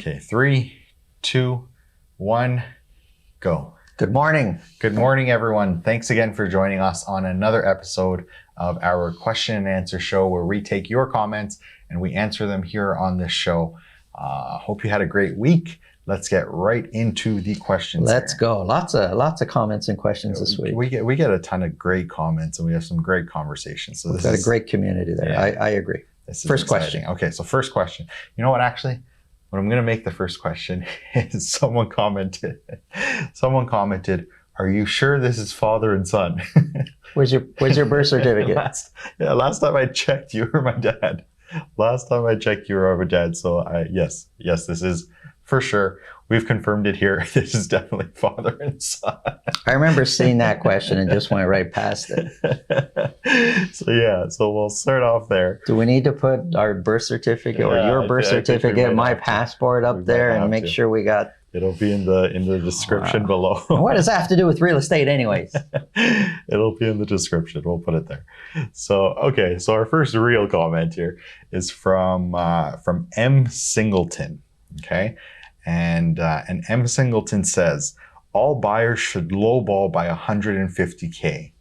Okay, 3, 2, 1, go. Good morning. Good morning, everyone. Thanks again for joining us on another episode of our question and answer show where we take your comments and we answer them here on this show. Hope you had a great week. Let's get right into the questions. Let's go. Lots of comments and questions this week. We get a ton of great comments and we have some great conversations. So We've got a great community there. Yeah, I agree. First question. Okay, so first question. You know what, actually? What I'm going to make the first question is someone commented, are you sure this is father and son? Where's your birth certificate? Last time I checked, you were my dad. So yes, this is for sure. We've confirmed it here. This is definitely father and son. I remember seeing that question and just went right past it. So we'll start off there. Do we need to put our birth certificate or your birth certificate, my passport up there and make sure we got... It'll be in the description below. What does that have to do with real estate anyways? It'll be in the description. We'll put it there. So our first real comment here is from M. Singleton. Okay. And M. Singleton says, all buyers should lowball by $150K.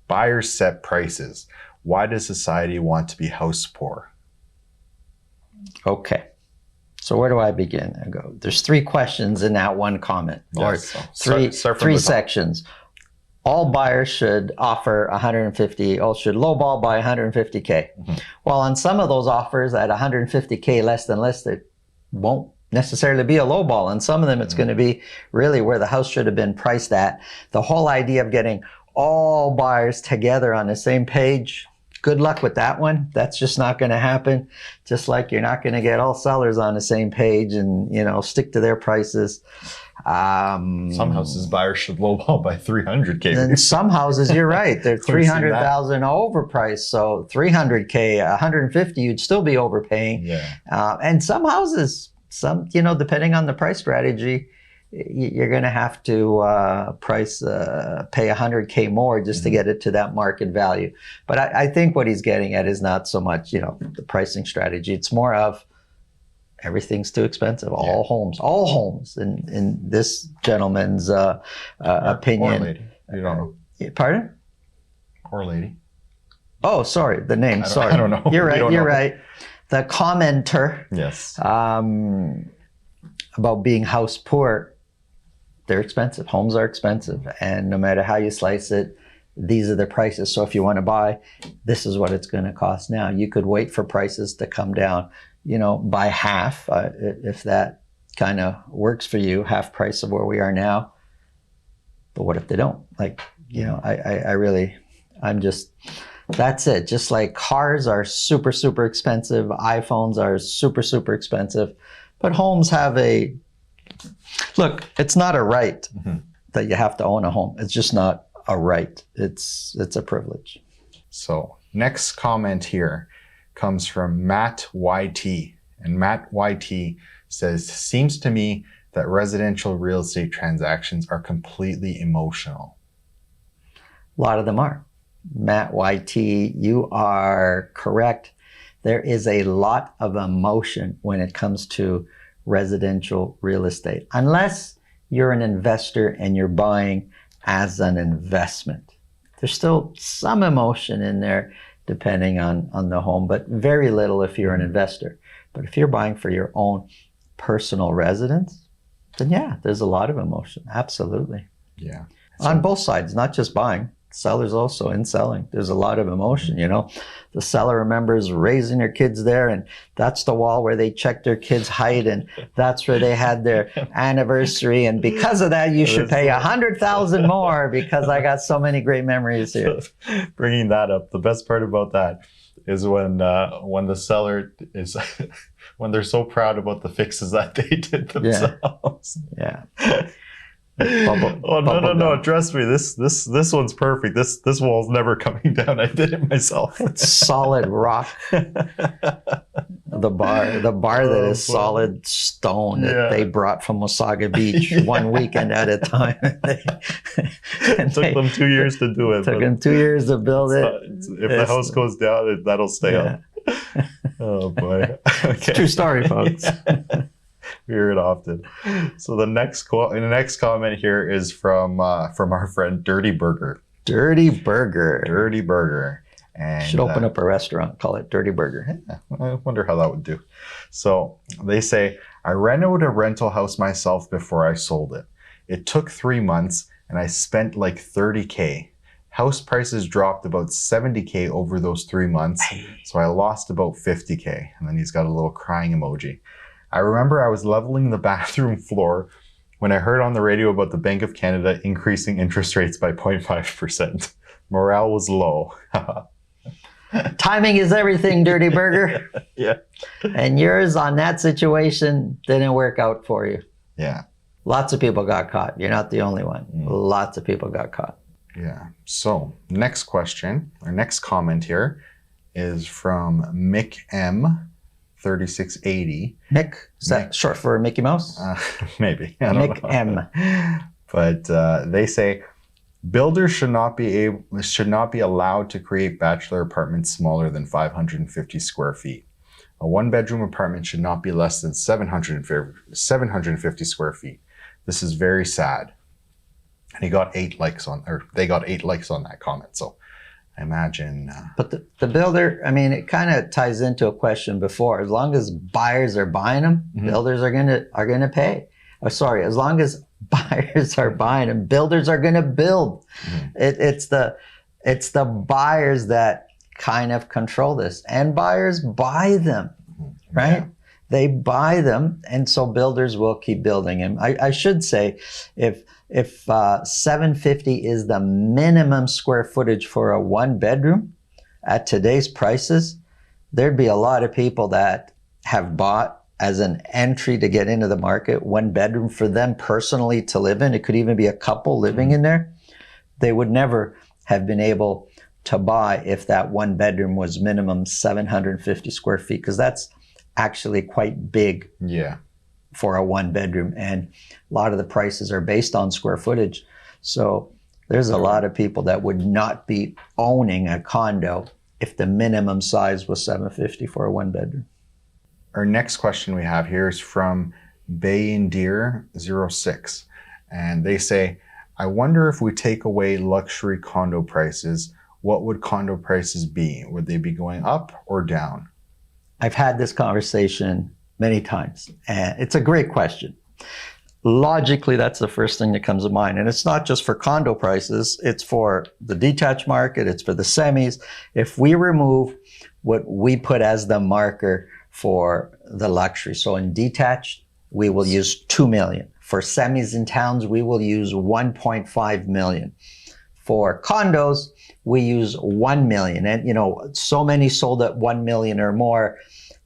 Buyers set prices. Why does society want to be house poor? Okay. So where do I begin? I go, there's 3 questions in that one comment, or three sections. All buyers should offer should lowball by 150K. Mm-hmm. Well, on some of those offers at 150K less than listed, won't necessarily be a lowball. And some of them, it's going to be really where the house should have been priced at. The whole idea of getting all buyers together on the same page, good luck with that one. That's just not going to happen. Just like you're not going to get all sellers on the same page and, stick to their prices. Some houses buyers should lowball by 300K. And some houses, you're right, they're 300,000 overpriced. So 300K, 150, you'd still be overpaying. Yeah. And some houses, depending on the price strategy, you're going to have to pay 100K more just to get it to that market value. But I think what he's getting at is not so much, the pricing strategy. It's more of everything's too expensive. All homes in this gentleman's opinion. Or lady. You don't know. Pardon? Or lady. Oh, sorry. The name. I don't know. You're right. You're right. The commenter. Yes. About being house poor, they're expensive. Homes are expensive. And no matter how you slice it, these are the prices. So if you want to buy, this is what it's going to cost now. You could wait for prices to come down, by half, if that kind of works for you, half price of where we are now. But what if they don't? That's it. Just like cars are super, super expensive. iPhones are super, super expensive. But homes have look, it's not a right that you have to own a home. It's just not a right. It's a privilege. So next comment here comes from Matt YT. And Matt YT says, seems to me that residential real estate transactions are completely emotional. A lot of them are. Matt YT, you are correct. There is a lot of emotion when it comes to residential real estate, unless you're an investor and you're buying as an investment. There's still some emotion in there depending on the home, but very little if you're an investor. But if you're buying for your own personal residence, then yeah, there's a lot of emotion. Absolutely. Yeah. On both sides, not just buying. Sellers also in selling. There's a lot of emotion, The seller remembers raising their kids there, and that's the wall where they checked their kids' height, and that's where they had their anniversary. And because of that, you should pay $100,000 more because I got so many great memories here. Bringing that up, the best part about that is when the seller is when they're so proud about the fixes that they did themselves. Yeah. No, trust me, this one's perfect. This wall's never coming down. I did it myself. It's solid rock. The bar that is solid stone that they brought from Wasaga Beach one weekend at a time. It took them 2 years to do it. It took them 2 years to build it. If the house goes down, that'll stay up. Oh boy. Okay. True story, folks. We hear it often. So the next comment here is from our friend Dirty Burger. Dirty Burger. Dirty Burger. And should open up a restaurant, call it Dirty Burger. Yeah, I wonder how that would do. So they say, I renovated a rental house myself before I sold it. It took 3 months and I spent like $30K. House prices dropped about $70K over those 3 months. So I lost about $50K. And then he's got a little crying emoji. I remember I was leveling the bathroom floor when I heard on the radio about the Bank of Canada increasing interest rates by 0.5%. Morale was low. Timing is everything, Dirty Burger. Yeah. And yours on that situation didn't work out for you. Yeah. Lots of people got caught. You're not the only one. Lots of people got caught. Yeah. So next question, or next comment here is from Mick M. 3680. Mick? Is that short for Mickey Mouse? Maybe. Mick M. But they say, builders should not be allowed to create bachelor apartments smaller than 550 square feet. A one-bedroom apartment should not be less than 750 square feet. This is very sad. And he got 8 likes on, or they got 8 likes on that comment. So I imagine. But the builder, I mean, it kind of ties into a question before. As long as buyers are buying them, builders are gonna pay. Oh, sorry, as long as buyers are buying them, builders are going to build. It's the buyers that kind of control this, and buyers buy them, right? Yeah. They buy them, and so builders will keep building them. I should say, if 750 is the minimum square footage for a one bedroom at today's prices, there'd be a lot of people that have bought as an entry to get into the market, one bedroom for them personally to live in. It could even be a couple living in there. They would never have been able to buy if that one bedroom was minimum 750 square feet, because that's actually quite big for a one bedroom. And a lot of the prices are based on square footage. So there's a lot of people that would not be owning a condo if the minimum size was 750 for a one bedroom. Our next question we have here is from Bayindir06. And they say, I wonder if we take away luxury condo prices, what would condo prices be? Would they be going up or down? I've had this conversation many times, and it's a great question. Logically, that's the first thing that comes to mind. And it's not just for condo prices, it's for the detached market, it's for the semis. If we remove what we put as the marker for the luxury. So in detached, we will use 2 million. For semis in towns, we will use 1.5 million. For condos, we use 1 million. And so many sold at 1 million or more,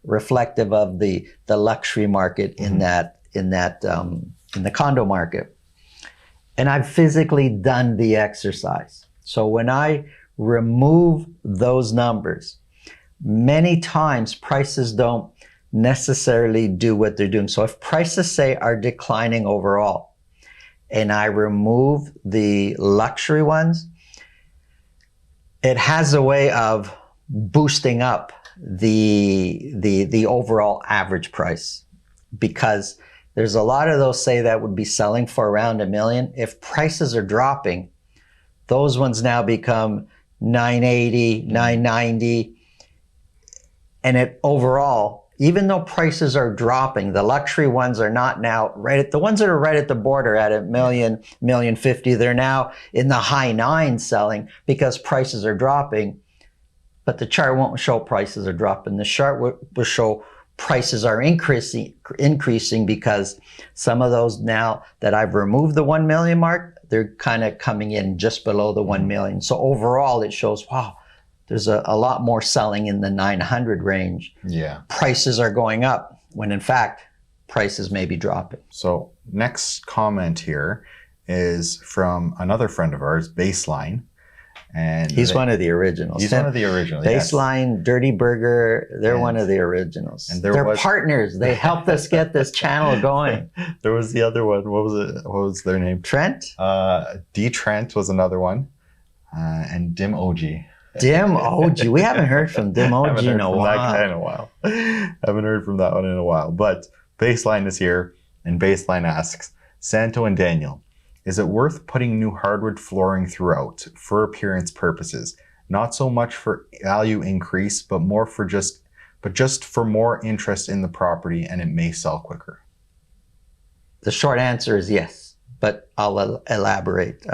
reflective of the luxury market in the condo market. And I've physically done the exercise. So when I remove those numbers, many times prices don't necessarily do what they're doing. So if prices say are declining overall and I remove the luxury ones, it has a way of boosting up the overall average price, because there's a lot of those say that would be selling for around $1 million. If prices are dropping, those ones now become $980, $990. And it overall, even though prices are dropping, the luxury ones are not now the ones that are right at the border at $1 million, $1,050,000, they're now in the high nines selling because prices are dropping. But the chart won't show prices are dropping. The chart will show prices are increasing because some of those now that I've removed the 1 million mark, they're kind of coming in just below the 1 million. So overall, it shows, wow, there's a lot more selling in the 900 range. Yeah. Prices are going up when in fact, prices may be dropping. So next comment here is from another friend of ours, Baseline. And he's one of the originals. He's one of the originals. Baseline, yes. Dirty Burger, they're one of the originals. And they're partners. They helped us get this channel going. There was the other one. What was it? What was their name? Trent? D Trent was another one. And Dim OG. Dim OG. We haven't heard from Dim OG in a while. Haven't heard from that one in a while. But Baseline is here, and Baseline asks, Santo and Daniel, is it worth putting new hardwood flooring throughout for appearance purposes? Not so much for value increase, but just for more interest in the property, and it may sell quicker. The short answer is yes, but I'll elaborate.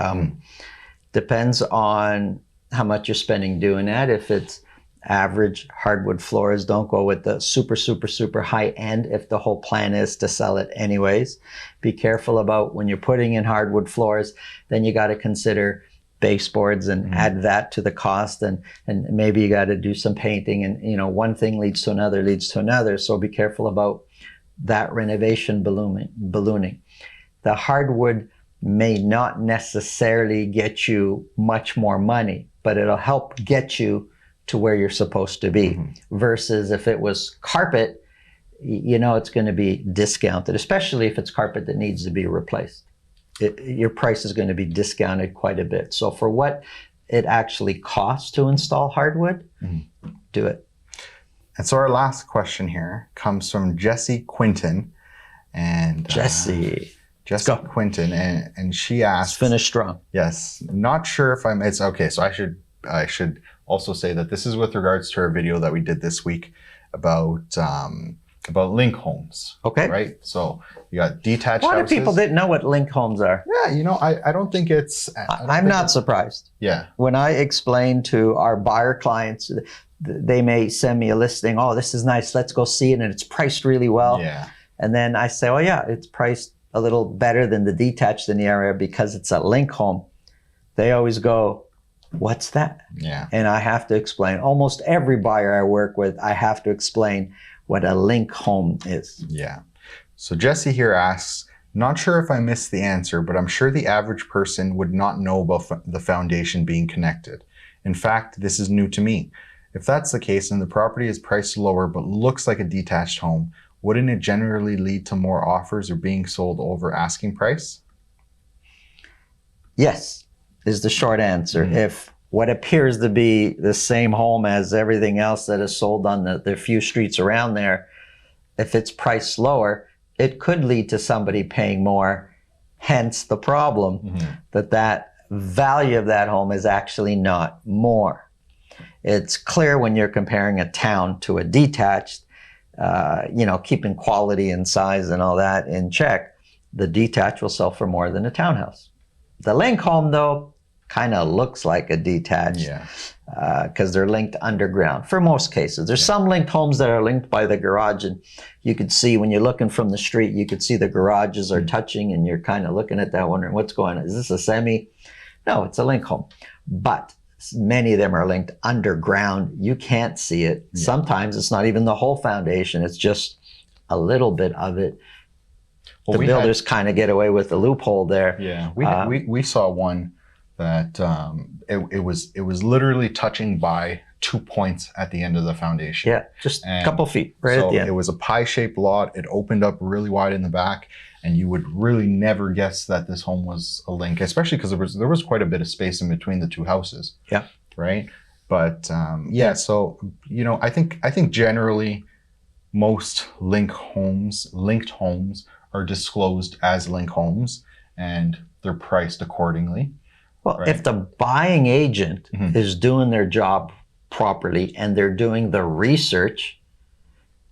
Depends on how much you're spending doing that. If it's average hardwood floors, don't go with the super high end if the whole plan is to sell it anyways. Be careful about when you're putting in hardwood floors, then you got to consider baseboards and add that to the cost, and maybe you got to do some painting, and one thing leads to another. So be careful about that renovation ballooning. The hardwood may not necessarily get you much more money, but it'll help get you to where you're supposed to be. Versus if it was carpet, it's going to be discounted, especially if it's carpet that needs to be replaced. Your price is going to be discounted quite a bit. So for what it actually costs to install hardwood, do it. And so our last question here comes from Jessie Quinton. And Jessie Quinton, and she asks, finish strong. Yes, not sure if it's okay. So I should also say that this is with regards to our video that we did this week about link homes. Okay. Right. So you got detached. A lot houses. of people didn't know what link homes are. Yeah. I don't think it's. I'm not surprised. Yeah. When I explain to our buyer clients, they may send me a listing. Oh, this is nice. Let's go see it, and it's priced really well. Yeah. And then I say, oh yeah, it's priced a little better than the detached in the area because it's a link home. They always go, what's that? Yeah. And I have to explain. Almost every buyer I work with, I have to explain what a link home is. Yeah. So Jessie here asks, not sure if I missed the answer, but I'm sure the average person would not know about the foundation being connected. In fact, this is new to me. If that's the case and the property is priced lower but looks like a detached home, wouldn't it generally lead to more offers or being sold over asking price? Yes, is the short answer. If what appears to be the same home as everything else that is sold on the few streets around there, if it's priced lower, it could lead to somebody paying more. Hence the problem that value of that home is actually not more. It's clear when you're comparing a town to a detached, keeping quality and size and all that in check, the detached will sell for more than a townhouse. The link home, though, kind of looks like a detached because they're linked underground for most cases. There's some linked homes that are linked by the garage, and you could see when you're looking from the street, you could see the garages are touching, and you're kind of looking at that wondering what's going on. Is this a semi? No, it's a link home. But many of them are linked underground. You can't see it. Sometimes it's not even the whole foundation. It's just a little bit of it. Well, the builders kind of get away with the loophole there. Yeah, we saw one that it was literally touching by 2 points at the end of the foundation. Yeah, just a couple feet right at the end. It was a pie-shaped lot. It opened up really wide in the back, and you would really never guess that this home was a link, especially because there was quite a bit of space in between the two houses. Yeah. Right. But so I think generally most linked homes are disclosed as link homes, and they're priced accordingly. Well, right? If the buying agent is doing their job properly and they're doing the research,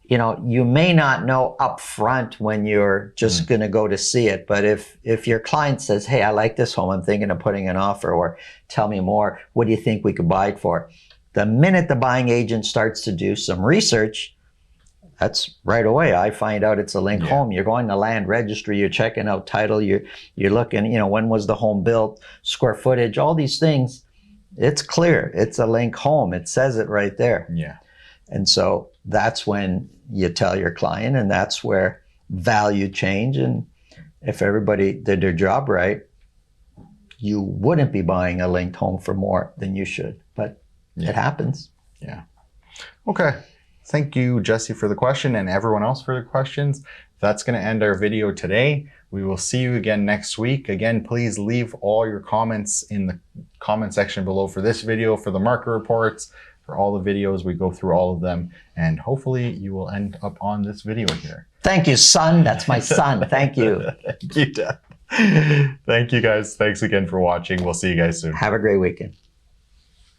you may not know up front when you're just going to go to see it. But if your client says, hey, I like this home, I'm thinking of putting an offer, or tell me more, what do you think we could buy it for? The minute the buying agent starts to do some research, that's right away. I find out it's a link home. You're going to land registry. You're checking out title. You're looking, when was the home built, square footage, all these things. It's clear. It's a link home. It says it right there. Yeah. And so that's when you tell your client, and that's where value change. And if everybody did their job right, you wouldn't be buying a linked home for more than you should. But it happens. Yeah. Okay. Thank you, Jessie, for the question, and everyone else for the questions. That's going to end our video today. We will see you again next week. Again, please leave all your comments in the comment section below for this video, for the market reports, for all the videos. We go through all of them, and hopefully you will end up on this video here. Thank you, son. That's my son. Thank you. Thank you, Dad. Thank you, guys. Thanks again for watching. We'll see you guys soon. Have a great weekend.